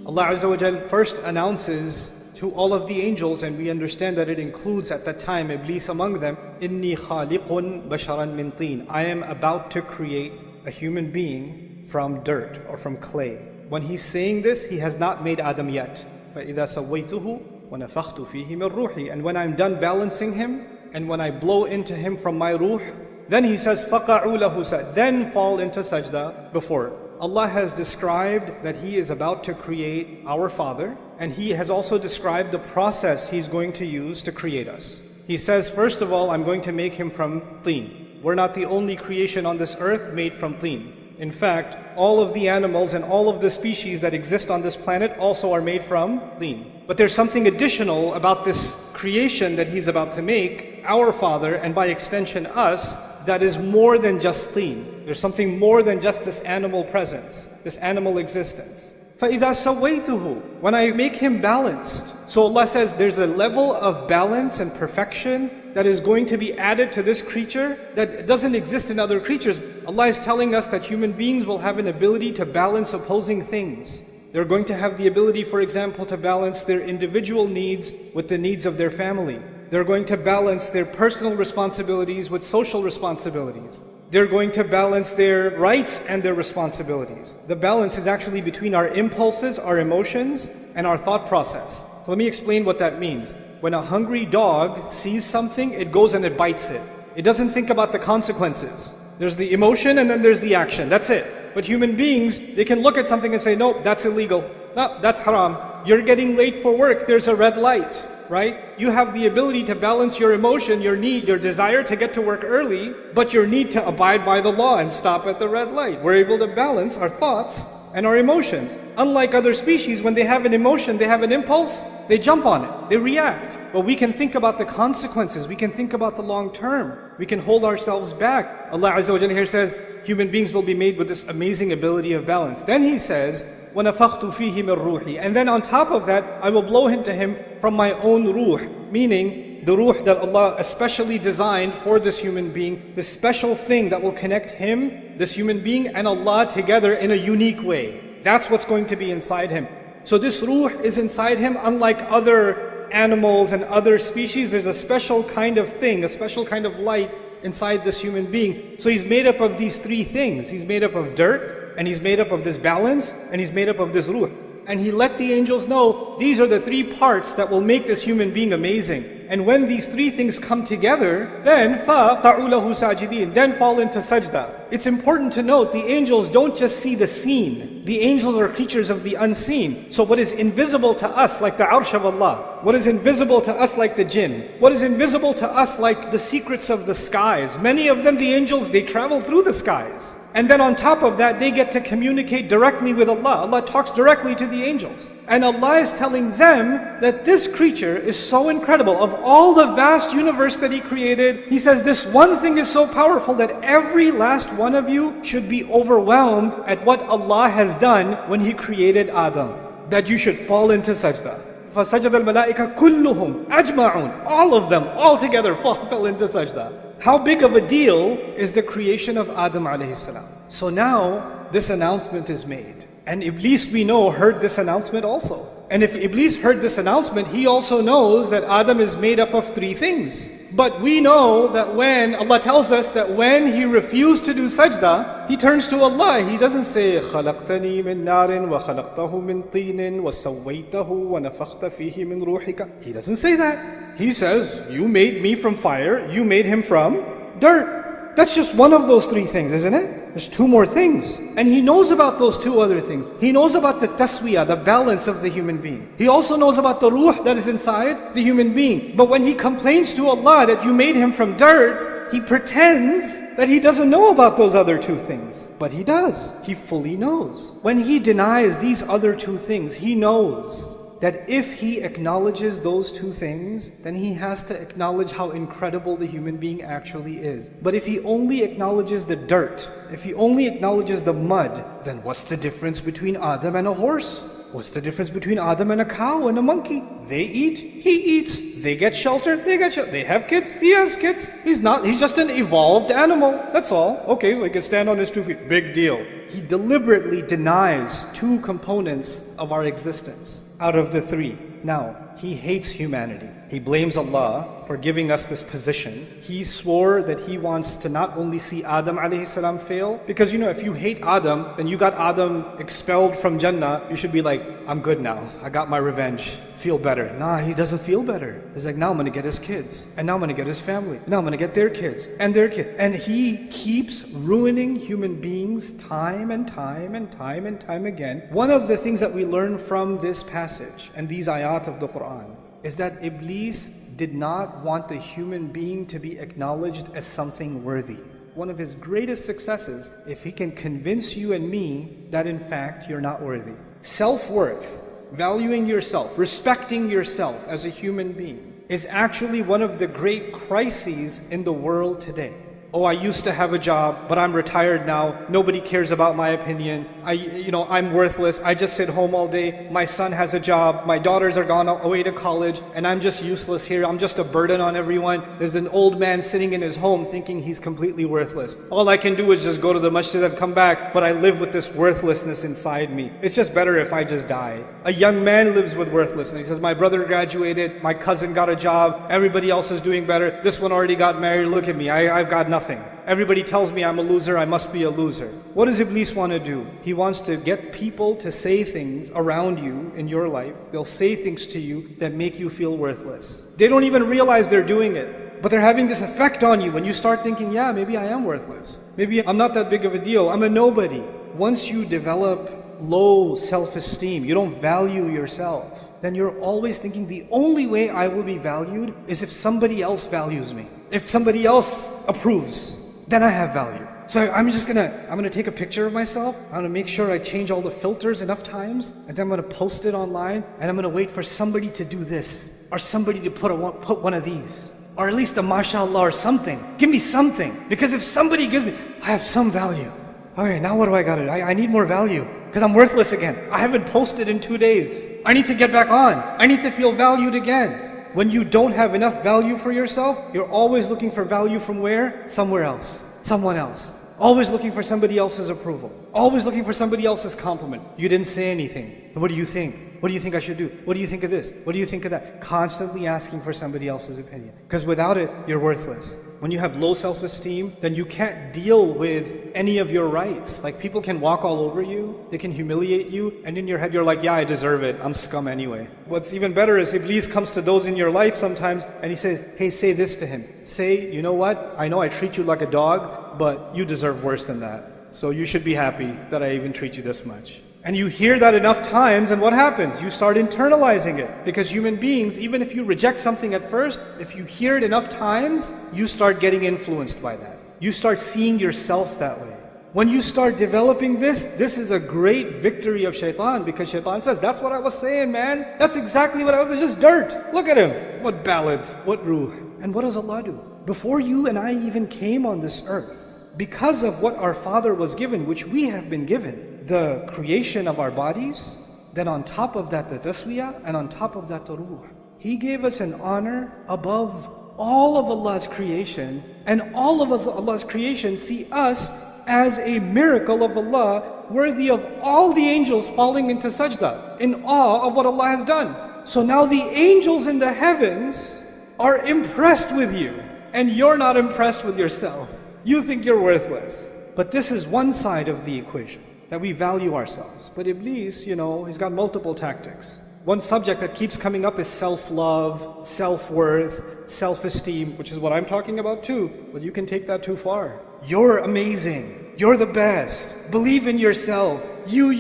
Allah Azza wa Jal first announces to all of the angels, and we understand that it includes at that time Iblis among them, Inni khaliqun basharan min teen. I am about to create a human being from dirt or from clay. When he's saying this, he has not made Adam yet. فَإِذَا سَوَّيْتُهُ وَنَفَخْتُ فِيهِ مِنْ رُوحِي. And when I'm done balancing him, and when I blow into him from my ruh, then he says, فَقَعُوا لَهُ سَجْدًا. Then fall into sajda before. Allah has described that He is about to create our Father, and He has also described the process He's going to use to create us. He says, first of all, I'm going to make him from teen. We're not the only creation on this earth made from teen. In fact, all of the animals and all of the species that exist on this planet also are made from teen. But there's something additional about this creation that He's about to make, our Father, and by extension us, that is more than just teen. There's something more than just this animal presence, this animal existence. فَإِذَا سَوَّيْتُهُ. When I make him balanced. So Allah says there's a level of balance and perfection that is going to be added to this creature that doesn't exist in other creatures. Allah is telling us that human beings will have an ability to balance opposing things. They're going to have the ability, for example, to balance their individual needs with the needs of their family. They're going to balance their personal responsibilities with social responsibilities. They're going to balance their rights and their responsibilities. The balance is actually between our impulses, our emotions, and our thought process. So let me explain what that means. When a hungry dog sees something, it goes and it bites it. It doesn't think about the consequences. There's the emotion and then there's the action. That's it. But human beings, they can look at something and say, no, that's illegal. No, that's haram. You're getting late for work. There's a red light. Right? You have the ability to balance your emotion, your need, your desire to get to work early, but your need to abide by the law and stop at the red light. We're able to balance our thoughts and our emotions. Unlike other species, when they have an emotion, they have an impulse, they jump on it, they react. But we can think about the consequences, we can think about the long term, we can hold ourselves back. Allah Azza wa Jalla here says, human beings will be made with this amazing ability of balance. Then He says, وَنَفَخْتُ فِيهِ مِنْ رُوحِي. And then on top of that, I will blow into him from my own ruh, meaning the ruh that Allah especially designed for this human being, this special thing that will connect him, this human being, and Allah together in a unique way. That's what's going to be inside him. So this ruh is inside him, unlike other animals and other species. There's a special kind of thing, a special kind of light inside this human being. So he's made up of these three things. He's made up of dirt, and he's made up of this balance, and he's made up of this ruh. And He let the angels know, these are the three parts that will make this human being amazing. And when these three things come together, then فَقَعُوا لَهُ سَاجِدِينَ. Then fall into sajda. It's important to note, the angels don't just see the seen. The angels are creatures of the unseen. So what is invisible to us, like the arsh of Allah, what is invisible to us like the jinn, what is invisible to us like the secrets of the skies, many of them, the angels, they travel through the skies. And then on top of that, they get to communicate directly with Allah. Allah talks directly to the angels. And Allah is telling them that this creature is so incredible. Of all the vast universe that He created, He says this one thing is so powerful that every last one of you should be overwhelmed at what Allah has done when He created Adam. That you should fall into sajda. فَسَجَدَ الْمَلَائِكَ كُلُّهُمْ أَجْمَعُونَ. All of them, all together fell into sajda. How big of a deal is the creation of Adam alayhi salam? So now, this announcement is made. And Iblis, we know, heard this announcement also. And if Iblis heard this announcement, he also knows that Adam is made up of three things. But we know that when Allah tells us that when he refused to do sajda, he turns to Allah. He doesn't say, خَلَقْتَنِي مِن نَارٍ وَخَلَقْتَهُ مِن طِينٍ وَسَوَّيْتَهُ وَنَفَخْتَ فِيهِ مِن رُوحِكَ. He doesn't say that. He says, you made me from fire, you made him from dirt. That's just one of those three things, isn't it? There's two more things. And He knows about those two other things. He knows about the taswiyah, the balance of the human being. He also knows about the ruh that is inside the human being. But when he complains to Allah that you made him from dirt, he pretends that he doesn't know about those other two things. But he does. He fully knows. When he denies these other two things, he knows that if he acknowledges those two things, then he has to acknowledge how incredible the human being actually is. But if he only acknowledges the dirt, if he only acknowledges the mud, then what's the difference between Adam and a horse? What's the difference between Adam and a cow and a monkey? They eat, he eats. They get shelter, they get shelter. They have kids, he has kids. He's just an evolved animal. That's all. Okay, so he can stand on his 2 feet. Big deal. He deliberately denies 2 components of our existence out of the 3. Now, he hates humanity. He blames Allah for giving us this position. He swore that he wants to not only see Adam alayhi salam fail, because if you hate Adam, then you got Adam expelled from Jannah, you should be like, I'm good now. I got my revenge. Feel better. Nah, he doesn't feel better. He's like, now I'm going to get his kids. And now I'm going to get his family. Now I'm going to get their kids and their kids. And he keeps ruining human beings time and time and time and time again. One of the things that we learn from this passage and these ayat of the Quran is that Iblis did not want the human being to be acknowledged as something worthy. One of his greatest successes, if he can convince you and me that in fact you're not worthy. Self-worth, valuing yourself, respecting yourself as a human being is actually one of the great crises in the world today. Oh, I used to have a job, but I'm retired now. Nobody cares about my opinion. I'm worthless. I just sit home all day. My son has a job. My daughters are gone away to college, and I'm just useless here. I'm just a burden on everyone. There's an old man sitting in his home thinking he's completely worthless. All I can do is just go to the masjid and come back, but I live with this worthlessness inside me. It's just better if I just die. A young man lives with worthlessness. He says, my brother graduated, my cousin got a job, everybody else is doing better. This one already got married. Look at me. I've got nothing. Everybody tells me I'm a loser, I must be a loser. What does Iblis want to do? He wants to get people to say things around you in your life. They'll say things to you that make you feel worthless. They don't even realize they're doing it, but they're having this effect on you when you start thinking, yeah, maybe I am worthless. Maybe I'm not that big of a deal. I'm a nobody. Once you develop low self-esteem, you don't value yourself, then you're always thinking the only way I will be valued is if somebody else values me. If somebody else approves, then I have value. So I'm gonna take a picture of myself. I'm gonna make sure I change all the filters enough times, and then I'm gonna post it online, and I'm gonna wait for somebody to do this, or somebody to put one of these, or at least a mashallah or something. Give me something, because if somebody gives me, I have some value. Okay, now what do I got? I need more value, because I'm worthless again. I haven't posted in 2 days. I need to get back on. I need to feel valued again. When you don't have enough value for yourself, you're always looking for value from where? Somewhere else. Someone else. Always looking for somebody else's approval. Always looking for somebody else's compliment. You didn't say anything. What do you think? What do you think I should do? What do you think of this? What do you think of that? Constantly asking for somebody else's opinion. Because without it, you're worthless. When you have low self-esteem, then you can't deal with any of your rights. Like, people can walk all over you, they can humiliate you, and in your head you're like, yeah, I deserve it, I'm scum anyway. What's even better is Iblis comes to those in your life sometimes and he says, hey, say this to him. Say, you know what, I know I treat you like a dog, but you deserve worse than that. So you should be happy that I even treat you this much. And you hear that enough times, and what happens? You start internalizing it. Because human beings, even if you reject something at first, if you hear it enough times, you start getting influenced by that. You start seeing yourself that way. When you start developing this is a great victory of Shaytan, because Shaytan says, that's what I was saying, man. That's exactly what I was saying, just dirt. Look at him. What ballads, what ruh. And what does Allah do? Before you and I even came on this earth, because of what our Father was given, which we have been given, the creation of our bodies, then on top of that the taswiyah, and on top of that the ruh. He gave us an honor above all of Allah's creation, and all of Allah's creation see us as a miracle of Allah, worthy of all the angels falling into sajda, in awe of what Allah has done. So now the angels in the heavens are impressed with you, and you're not impressed with yourself. You think you're worthless. But this is one side of the equation, that we value ourselves. But Iblis, he's got multiple tactics. One subject that keeps coming up is self-love, self-worth, self-esteem, which is what I'm talking about too, but you can take that too far. You're amazing. You're the best. Believe in yourself. You.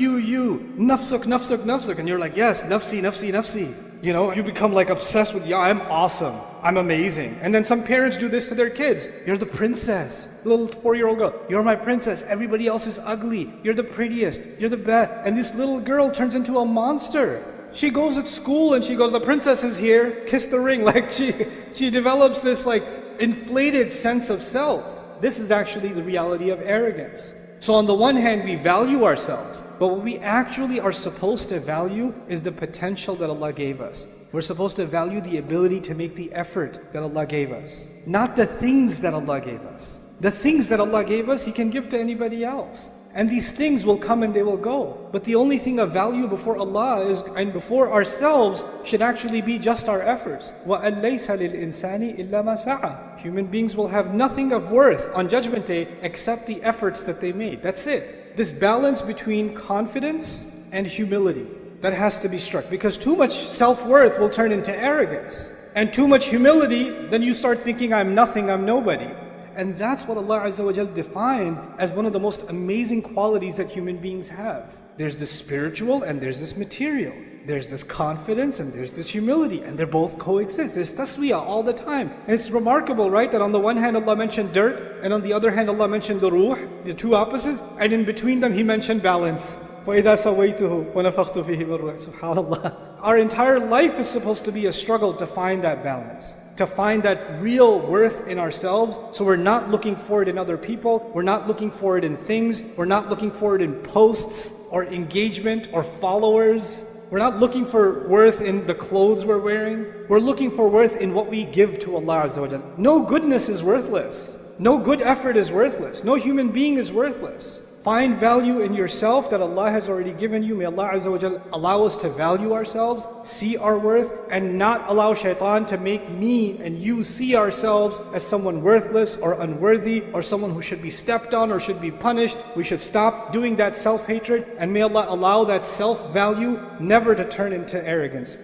Nafsuk, nafsuk, nafsuk. And you're like, yes, nafsi, nafsi, nafsi. You become like obsessed with, yeah, I'm awesome. I'm amazing. And then some parents do this to their kids. You're the princess. Little 4-year-old girl. You're my princess. Everybody else is ugly. You're the prettiest. You're the best. And this little girl turns into a monster. She goes at school and she goes, the princess is here. Kiss the ring. Like she develops this like inflated sense of self. This is actually the reality of arrogance. So on the one hand, we value ourselves, but what we actually are supposed to value is the potential that Allah gave us. We're supposed to value the ability to make the effort that Allah gave us, not the things that Allah gave us. The things that Allah gave us, He can give to anybody else. And these things will come and they will go. But the only thing of value before Allah is, and before ourselves, should actually be just our efforts. وَأَن لَيْسَ لِلْإِنسَانِ إِلَّا مَا سَعَى. Human beings will have nothing of worth on Judgment Day except the efforts that they made. That's it. This balance between confidence and humility, that has to be struck. Because too much self-worth will turn into arrogance. And too much humility, then you start thinking, I'm nothing, I'm nobody. And that's what Allah Azza wa Jal defined as one of the most amazing qualities that human beings have. There's this spiritual and there's this material. There's this confidence and there's this humility, and they both coexist. There's taswiyah all the time. And it's remarkable, right, that on the one hand Allah mentioned dirt, and on the other hand Allah mentioned the ruh, the two opposites, and in between them He mentioned balance. فَإِذَا سَوَيْتُهُ وَنَفَخْتُ فِيهِ مِنْ رُوحِي. SubhanAllah. Our entire life is supposed to be a struggle to find that balance, to find that real worth in ourselves. So we're not looking for it in other people, we're not looking for it in things, we're not looking for it in posts or engagement or followers. We're not looking for worth in the clothes we're wearing. We're looking for worth in what we give to Allah Azza wa Jalla. No goodness is worthless. No good effort is worthless. No human being is worthless. Find value in yourself that Allah has already given you. May Allah Azza wa Jalla allow us to value ourselves, see our worth, and not allow Shaytan to make me and you see ourselves as someone worthless or unworthy or someone who should be stepped on or should be punished. We should stop doing that self-hatred, and may Allah allow that self-value never to turn into arrogance.